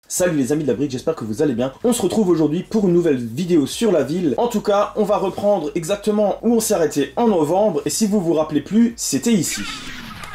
Salut les amis de la brique, j'espère que vous allez bien. On se retrouve aujourd'hui pour une nouvelle vidéo sur la ville. En tout cas, on va reprendre exactement où on s'est arrêté en novembre. Et si vous vous rappelez plus, c'était ici.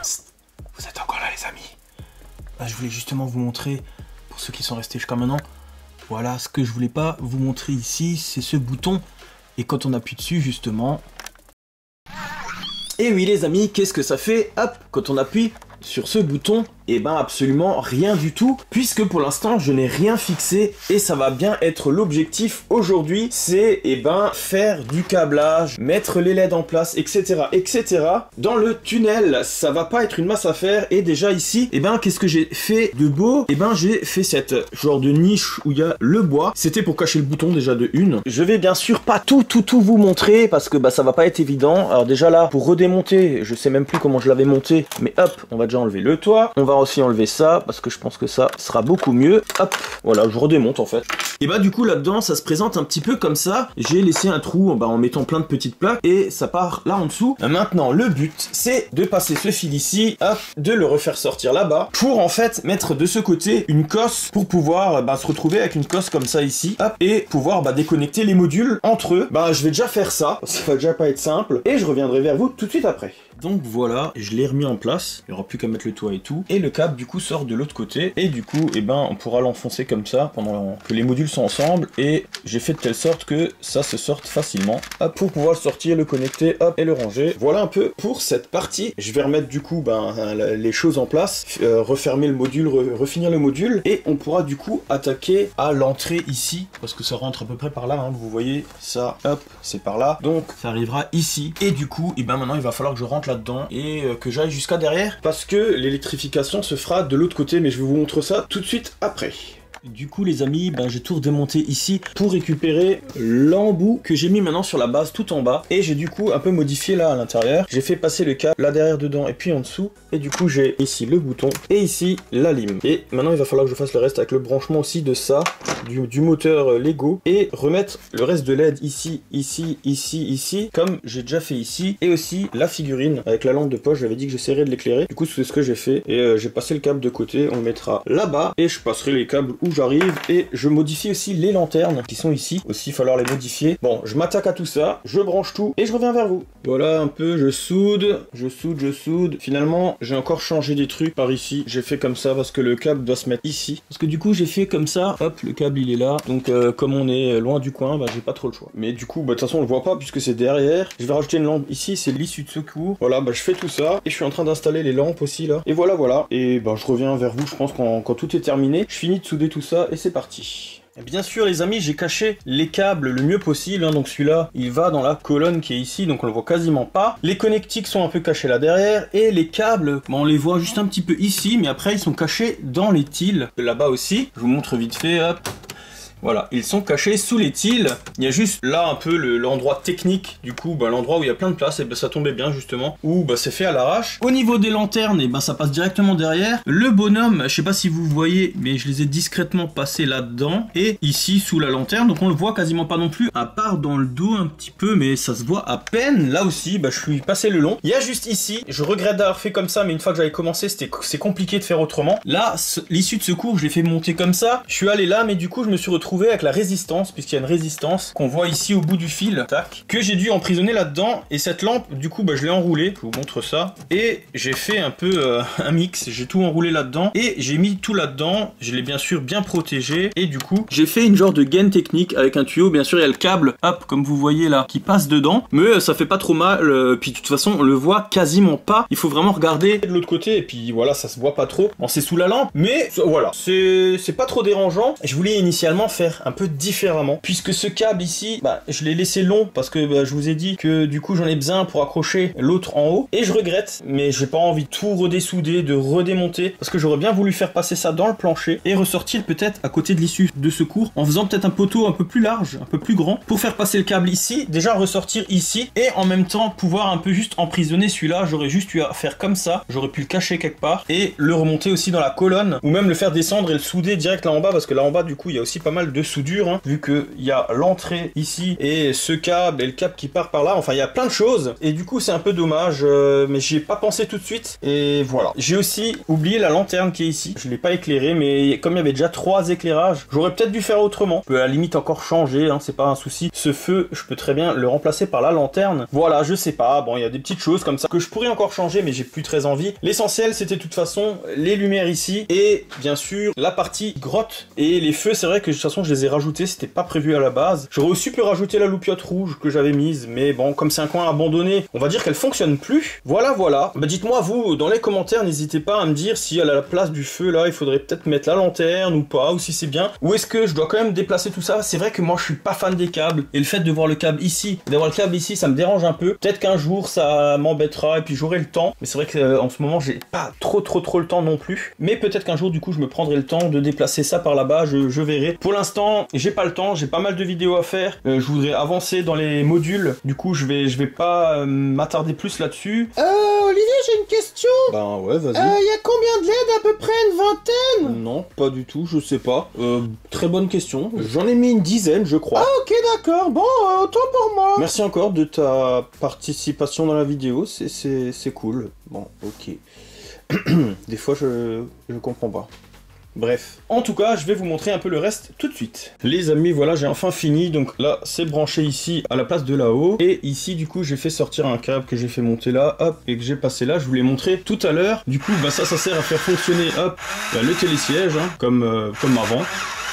Psst, vous êtes encore là les amis? Je voulais justement vous montrer, pour ceux qui sont restés jusqu'à maintenant, voilà ce que je voulais pas vous montrer ici, c'est ce bouton. Et quand on appuie dessus justement... Et oui les amis, qu'est-ce que ça fait? Hop, quand on appuie sur ce bouton, et ben absolument rien du tout, puisque pour l'instant je n'ai rien fixé et ça va bien être l'objectif aujourd'hui, c'est faire du câblage, mettre les LED en place, etc. etc. Dans le tunnel, ça va pas être une masse à faire. Et déjà ici, qu'est-ce que j'ai fait de beau? J'ai fait cette genre de niche où il y a le bois, c'était pour cacher le bouton déjà de une. Je vais bien sûr pas tout vous montrer parce que ça va pas être évident. Alors déjà là, pour redémonter, je sais même plus comment je l'avais monté, mais hop, on va déjà enlever le toit, on va aussi enlever ça parce que je pense que ça sera beaucoup mieux. Hop, voilà, je redémonte en fait. Et du coup là-dedans ça se présente un petit peu comme ça. J'ai laissé un trou en mettant plein de petites plaques et ça part là en dessous. Maintenant le but c'est de passer ce fil ici, hop, de le refaire sortir là-bas pour en fait mettre de ce côté une cosse pour pouvoir se retrouver avec une cosse comme ça ici, hop, et pouvoir déconnecter les modules entre eux. Je vais déjà faire ça va déjà pas être simple et je reviendrai vers vous tout de suite après. Donc voilà, je l'ai remis en place, il n'y aura plus qu'à mettre le toit et tout, et le câble du coup sort de l'autre côté, et du coup on pourra l'enfoncer comme ça pendant que les modules sont ensemble, et j'ai fait de telle sorte que ça se sorte facilement, hop, pour pouvoir le sortir, le connecter, hop, et le ranger. Voilà un peu pour cette partie. Je vais remettre du coup les choses en place, refermer le module, refinir le module, et on pourra du coup attaquer à l'entrée ici, parce que ça rentre à peu près par là, vous voyez, ça, hop, c'est par là, donc ça arrivera ici, et du coup, maintenant il va falloir que je rentre là-dedans et que j'aille jusqu'à derrière parce que l'électrification se fera de l'autre côté, mais je vais vous montrer ça tout de suite après. Du coup les amis, j'ai tout redémonté ici pour récupérer l'embout que j'ai mis maintenant sur la base tout en bas, et j'ai du coup un peu modifié là à l'intérieur. J'ai fait passer le câble là derrière dedans et puis en dessous, et du coup j'ai ici le bouton et ici la lime. Et maintenant il va falloir que je fasse le reste avec le branchement aussi de ça, du moteur Lego, et remettre le reste de LED ici, ici, ici, ici, comme j'ai déjà fait ici, et aussi la figurine avec la lampe de poche. J'avais dit que j'essaierais de l'éclairer, du coup c'est ce que j'ai fait, et j'ai passé le câble de côté, on le mettra là-bas, et je passerai les câbles où j'arrive, et je modifie aussi les lanternes qui sont ici, aussi il va falloir les modifier. Bon, je m'attaque à tout ça, je branche tout, et je reviens vers vous. Voilà un peu, je soude. Finalement, j'ai encore changé des trucs par ici, j'ai fait comme ça parce que le câble doit se mettre ici, parce que du coup j'ai fait comme ça, hop, le câble il est là, donc comme on est loin du coin, j'ai pas trop le choix. Mais du coup, de toute façon on le voit pas puisque c'est derrière. Je vais rajouter une lampe ici, c'est l'issue de secours. Voilà, je fais tout ça, et je suis en train d'installer les lampes aussi là. Et voilà, et je reviens vers vous, je pense quand tout est terminé. Je finis de souder tout ça, et c'est parti. Et bien sûr les amis, j'ai caché les câbles le mieux possible, donc celui-là il va dans la colonne qui est ici, donc on le voit quasiment pas. Les connectiques sont un peu cachés là derrière, et les câbles, on les voit juste un petit peu ici, mais après ils sont cachés dans les tiles là-bas aussi. Je vous montre vite fait, hop. Voilà, ils sont cachés sous les tiles. Il y a juste là un peu l'endroit technique, du coup, l'endroit où il y a plein de place, et ça tombait bien justement, où c'est fait à l'arrache. Au niveau des lanternes, ça passe directement derrière. Le bonhomme, je sais pas si vous voyez, mais je les ai discrètement passés là-dedans, et ici sous la lanterne, donc on le voit quasiment pas non plus, à part dans le dos un petit peu, mais ça se voit à peine. Là aussi, je suis passé le long. Il y a juste ici, je regrette d'avoir fait comme ça, mais une fois que j'avais commencé, c'est compliqué de faire autrement. Là, l'issue de secours, je l'ai fait monter comme ça. Je suis allé là, mais du coup, je me suis retrouvé avec la résistance, puisqu'il y a une résistance qu'on voit ici au bout du fil, tac, que j'ai dû emprisonner là-dedans. Et cette lampe, du coup, je l'ai enroulée, je vous montre ça, et j'ai fait un peu un mix, j'ai tout enroulé là-dedans, et j'ai mis tout là-dedans, je l'ai bien sûr bien protégé, et du coup, j'ai fait une genre de gaine technique avec un tuyau. Bien sûr, il y a le câble, hop, comme vous voyez là, qui passe dedans, mais ça fait pas trop mal, puis de toute façon, on le voit quasiment pas. Il faut vraiment regarder de l'autre côté, et puis voilà, ça se voit pas trop. Bon, c'est sous la lampe, mais voilà, c'est pas trop dérangeant. Je voulais initialement faire un peu différemment, puisque ce câble ici, je l'ai laissé long parce que je vous ai dit que du coup j'en ai besoin pour accrocher l'autre en haut, et je regrette, mais j'ai pas envie de tout redessouder, de redémonter, parce que j'aurais bien voulu faire passer ça dans le plancher et ressortir peut-être à côté de l'issue de secours en faisant peut-être un poteau un peu plus large, un peu plus grand, pour faire passer le câble ici, déjà ressortir ici, et en même temps pouvoir un peu juste emprisonner celui-là. J'aurais juste eu à faire comme ça, j'aurais pu le cacher quelque part et le remonter aussi dans la colonne, ou même le faire descendre et le souder direct là en bas, parce que là en bas du coup il y a aussi pas mal colle de soudure, hein, vu qu'il y a l'entrée ici et ce câble et le câble qui part par là. Enfin, il y a plein de choses. Et du coup, c'est un peu dommage, mais j'y ai pas pensé tout de suite. Et voilà. J'ai aussi oublié la lanterne qui est ici. Je l'ai pas éclairée, mais comme il y avait déjà 3 éclairages, j'aurais peut-être dû faire autrement. Je peux à la limite encore changer, hein, c'est pas un souci. Ce feu, je peux très bien le remplacer par la lanterne. Voilà, je sais pas. Bon, il y a des petites choses comme ça que je pourrais encore changer, mais j'ai plus très envie. L'essentiel, c'était de toute façon les lumières ici et bien sûr la partie grotte. Et les feux, c'est vrai que de toute façon, je les ai rajoutés. C'était pas prévu à la base. J'aurais aussi pu rajouter la loupiote rouge que j'avais mise, mais bon, comme c'est un coin abandonné, on va dire qu'elle fonctionne plus. Voilà, voilà. Bah, dites-moi, vous, dans les commentaires, n'hésitez pas à me dire si à la place du feu, là, il faudrait peut-être mettre la lanterne ou pas, ou si c'est bien. Ou est-ce que je dois quand même déplacer tout ça? C'est vrai que moi, je suis pas fan des câbles. Et le fait de voir le câble ici, d'avoir le câble ici, ça me dérange un peu. Peut-être qu'un jour, ça m'embêtera et puis j'aurai le temps. Mais c'est vrai qu'en ce moment, j'ai pas trop le temps non plus. Mais peut-être qu'un jour, du coup, je me prendrai le temps de déplacer ça par là-bas. Je verrai. Pour l'instant, j'ai pas le temps. J'ai pas mal de vidéos à faire. Je voudrais avancer dans les modules. Du coup, je vais pas m'attarder plus là-dessus. Olivier, j'ai une question. Ben ouais, vas-y. Y a combien de LED? À peu près une vingtaine? Non, pas du tout, je sais pas. Très bonne question. J'en ai mis une dizaine, je crois. Ah ok, d'accord. Bon, autant pour moi. Merci encore de ta participation dans la vidéo, c'est cool. Bon, ok. Des fois, je comprends pas. Bref. En tout cas, je vais vous montrer un peu le reste tout de suite. Les amis, voilà, j'ai enfin fini. Donc là, c'est branché ici à la place de là-haut. Et ici, du coup, j'ai fait sortir un câble que j'ai fait monter là, hop, et que j'ai passé là. Je vous l'ai montré tout à l'heure. Du coup, bah, ça sert à faire fonctionner, hop, bah, le télésiège, hein, comme avant.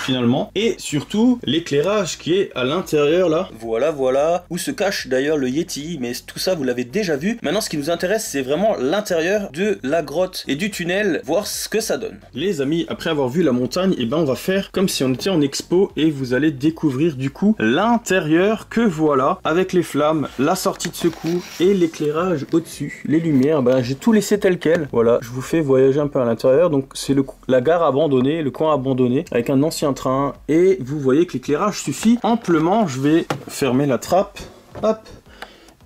Finalement, et surtout l'éclairage qui est à l'intérieur là. Voilà, voilà, où se cache d'ailleurs le Yeti, mais tout ça vous l'avez déjà vu. Maintenant ce qui nous intéresse c'est vraiment l'intérieur de la grotte et du tunnel, voir ce que ça donne. Les amis, après avoir vu la montagne, et ben on va faire comme si on était en expo et vous allez découvrir du coup l'intérieur que voilà, avec les flammes, la sortie de secours et l'éclairage au-dessus. Les lumières, ben j'ai tout laissé tel quel. Voilà, je vous fais voyager un peu à l'intérieur, donc c'est la gare abandonnée, le coin abandonné, avec un ancien train, et vous voyez que l'éclairage suffit amplement. Je vais fermer la trappe, hop,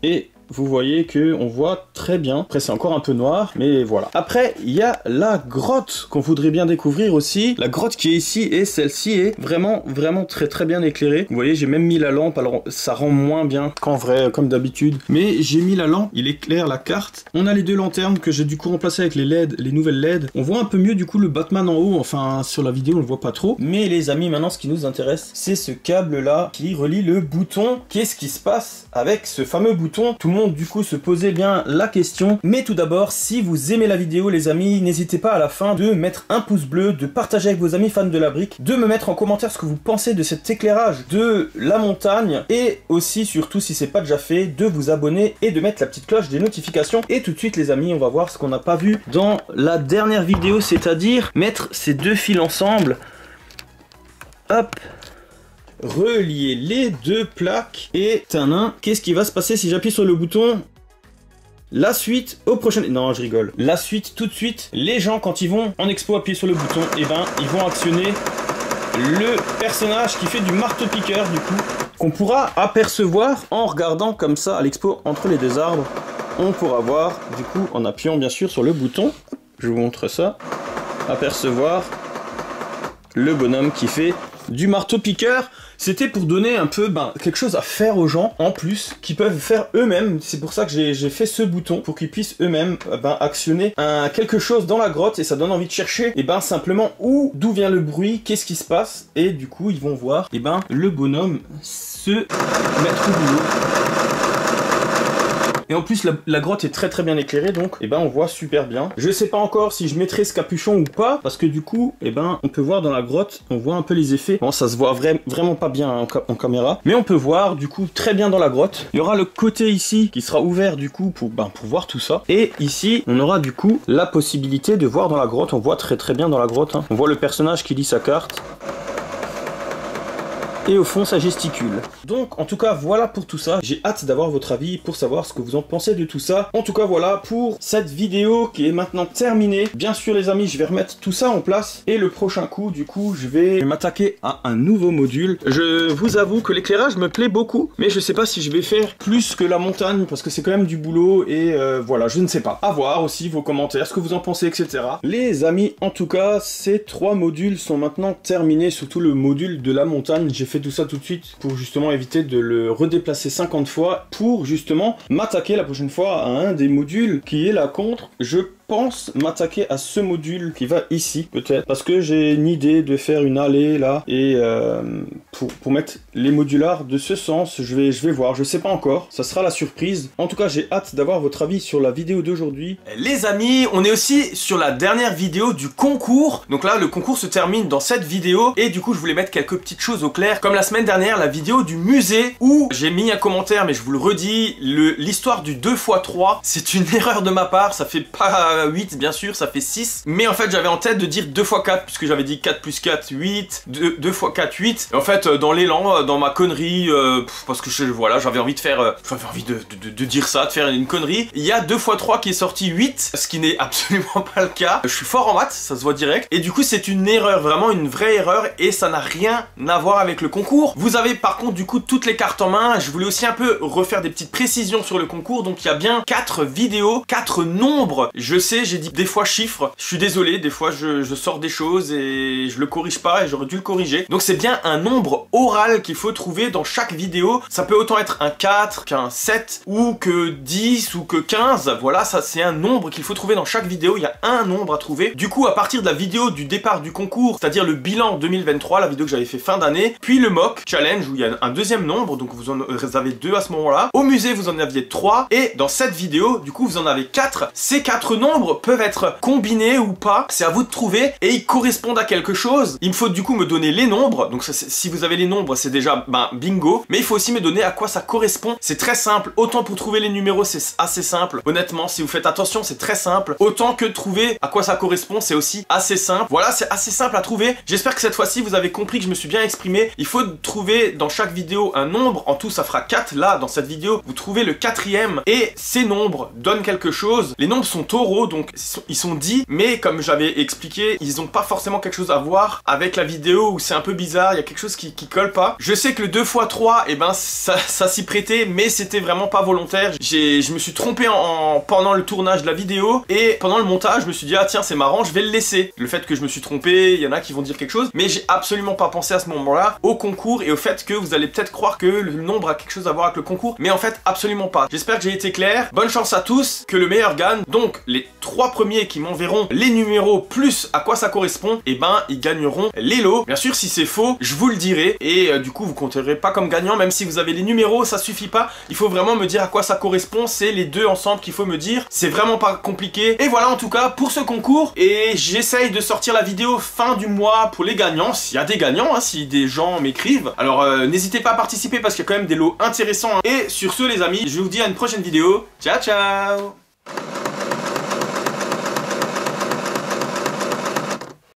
et vous voyez que on voit très bien. Après c'est encore un peu noir, mais voilà. Après il y a la grotte qu'on voudrait bien découvrir aussi. La grotte qui est ici, et celle-ci est vraiment très bien éclairée. Vous voyez, j'ai même mis la lampe, alors ça rend moins bien qu'en vrai comme d'habitude, mais j'ai mis la lampe, il éclaire la carte. On a les 2 lanternes que j'ai du coup remplacées avec les LED, les nouvelles LED. On voit un peu mieux du coup le Batman en haut, enfin sur la vidéo on le voit pas trop. Mais les amis, maintenant ce qui nous intéresse, c'est ce câble là qui relie le bouton. Qu'est-ce qui se passe avec ce fameux bouton? Tout le monde du coup se posait bien la question. Mais tout d'abord, si vous aimez la vidéo les amis, n'hésitez pas à la fin de mettre un pouce bleu, de partager avec vos amis fans de la brique, de me mettre en commentaire ce que vous pensez de cet éclairage de la montagne, et aussi surtout si c'est pas déjà fait, de vous abonner et de mettre la petite cloche des notifications. Et tout de suite les amis, on va voir ce qu'on n'a pas vu dans la dernière vidéo, c'est-à-dire mettre ces 2 fils ensemble. Hop, relier les 2 plaques, et qu'est-ce qui va se passer si j'appuie sur le bouton? La suite au prochain... Non, je rigole. La suite, tout de suite, les gens, quand ils vont en expo appuyer sur le bouton, et ben, ils vont actionner le personnage qui fait du marteau-piqueur, du coup, qu'on pourra apercevoir en regardant comme ça à l'expo entre les 2 arbres. On pourra voir, du coup, en appuyant bien sûr sur le bouton, je vous montre ça, apercevoir le bonhomme qui fait du marteau-piqueur. C'était pour donner un peu quelque chose à faire aux gens en plus, qui peuvent faire eux-mêmes. C'est pour ça que j'ai fait ce bouton, pour qu'ils puissent eux-mêmes actionner quelque chose dans la grotte, et ça donne envie de chercher simplement d'où vient le bruit, qu'est-ce qui se passe, et du coup ils vont voir le bonhomme se mettre au boulot. Et en plus la grotte est très bien éclairée, donc on voit super bien. Je sais pas encore si je mettrai ce capuchon ou pas, parce que du coup on peut voir dans la grotte, on voit un peu les effets. Bon, ça se voit vraiment pas bien en caméra, mais on peut voir du coup très bien dans la grotte. Il y aura le côté ici qui sera ouvert du coup pour voir tout ça, et ici on aura du coup la possibilité de voir dans la grotte. On voit très bien dans la grotte, hein. On voit le personnage qui lit sa carte. Et au fond, ça gesticule. Donc, en tout cas, voilà pour tout ça. J'ai hâte d'avoir votre avis pour savoir ce que vous en pensez de tout ça. En tout cas, voilà pour cette vidéo qui est maintenant terminée. Bien sûr, les amis, je vais remettre tout ça en place. Et le prochain coup, du coup, je vais m'attaquer à un nouveau module. Je vous avoue que l'éclairage me plaît beaucoup, mais je sais pas si je vais faire plus que la montagne, parce que c'est quand même du boulot, et voilà, je ne sais pas. À voir aussi vos commentaires, ce que vous en pensez, etc. Les amis, en tout cas, ces 3 modules sont maintenant terminés, surtout le module de la montagne. J'ai fait tout ça tout de suite pour justement éviter de le redéplacer 50 fois, pour justement m'attaquer la prochaine fois à un des modules qui est la contre. Je pense m'attaquer à ce module qui va ici, peut-être, parce que j'ai une idée de faire une allée là, et pour mettre les modulars de ce sens, je vais voir, je sais pas encore, ça sera la surprise. En tout cas, j'ai hâte d'avoir votre avis sur la vidéo d'aujourd'hui. Les amis, on est aussi sur la dernière vidéo du concours, donc là, le concours se termine dans cette vidéo, et du coup, je voulais mettre quelques petites choses au clair, comme la semaine dernière, la vidéo du musée, où j'ai mis un commentaire, mais je vous le redis, l'histoire du 2x3, c'est une erreur de ma part, ça fait pas 8 bien sûr, ça fait 6, mais en fait j'avais en tête de dire 2x4 puisque j'avais dit 4 plus 4 8, 2x4 8, et en fait dans l'élan, dans ma connerie, parce que voilà, j'avais envie de faire, j'avais envie de dire ça, de faire une connerie, il y a 2x3 qui est sorti 8, ce qui n'est absolument pas le cas. Je suis fort en maths, ça se voit direct, et du coup c'est une erreur, vraiment une vraie erreur, et ça n'a rien à voir avec le concours. Vous avez par contre du coup toutes les cartes en main. Je voulais aussi un peu refaire des petites précisions sur le concours, donc il y a bien 4 vidéos, 4 nombres. Je sais, j'ai dit des fois chiffres, je suis désolé, des fois je sors des choses et je le corrige pas et j'aurais dû le corriger. Donc c'est bien un nombre oral qu'il faut trouver dans chaque vidéo. Ça peut autant être un 4 qu'un 7 ou que 10 ou que 15. Voilà, ça c'est un nombre qu'il faut trouver dans chaque vidéo. Il y a un nombre à trouver. Du coup, à partir de la vidéo du départ du concours, c'est-à-dire le bilan 2023, la vidéo que j'avais fait fin d'année, puis le mock challenge où il y a un deuxième nombre, donc vous en avez 2 à ce moment-là. Au musée, vous en aviez 3 et dans cette vidéo, du coup, vous en avez 4. Ces 4 nombres peuvent être combinés ou pas, c'est à vous de trouver, et ils correspondent à quelque chose. Il me faut du coup me donner les nombres, donc ça, si vous avez les nombres c'est déjà bingo, mais il faut aussi me donner à quoi ça correspond. C'est très simple, autant pour trouver les numéros c'est assez simple, honnêtement si vous faites attention c'est très simple, autant que trouver à quoi ça correspond c'est aussi assez simple. Voilà, c'est assez simple à trouver. J'espère que cette fois-ci vous avez compris que je me suis bien exprimé. Il faut trouver dans chaque vidéo un nombre, en tout ça fera 4, là dans cette vidéo vous trouvez le 4e, et ces nombres donnent quelque chose. Les nombres sont taureaux, donc ils sont 10, mais comme j'avais expliqué, ils n'ont pas forcément quelque chose à voir avec la vidéo où c'est un peu bizarre, il y a quelque chose qui colle pas. Je sais que le 2x3, et ben ça s'y prêtait, mais c'était vraiment pas volontaire. Je me suis trompé pendant le tournage de la vidéo, et pendant le montage, je me suis dit, ah tiens, c'est marrant, je vais le laisser. Le fait que je me suis trompé, il y en a qui vont dire quelque chose, mais j'ai absolument pas pensé à ce moment-là au concours et au fait que vous allez peut-être croire que le nombre a quelque chose à voir avec le concours, mais en fait, absolument pas. J'espère que j'ai été clair. Bonne chance à tous, que le meilleur gagne. Donc, les 3 premiers qui m'enverront les numéros plus à quoi ça correspond, et ben ils gagneront les lots. Bien sûr, si c'est faux, je vous le dirai, et du coup vous compterez pas comme gagnant, même si vous avez les numéros, ça suffit pas. Il faut vraiment me dire à quoi ça correspond, c'est les 2 ensemble qu'il faut me dire. C'est vraiment pas compliqué. Et voilà en tout cas pour ce concours, et j'essaye de sortir la vidéo fin du mois pour les gagnants, s'il y a des gagnants, hein, si des gens m'écrivent. Alors n'hésitez pas à participer parce qu'il y a quand même des lots intéressants, hein. Et sur ce les amis, je vous dis à une prochaine vidéo. Ciao ciao.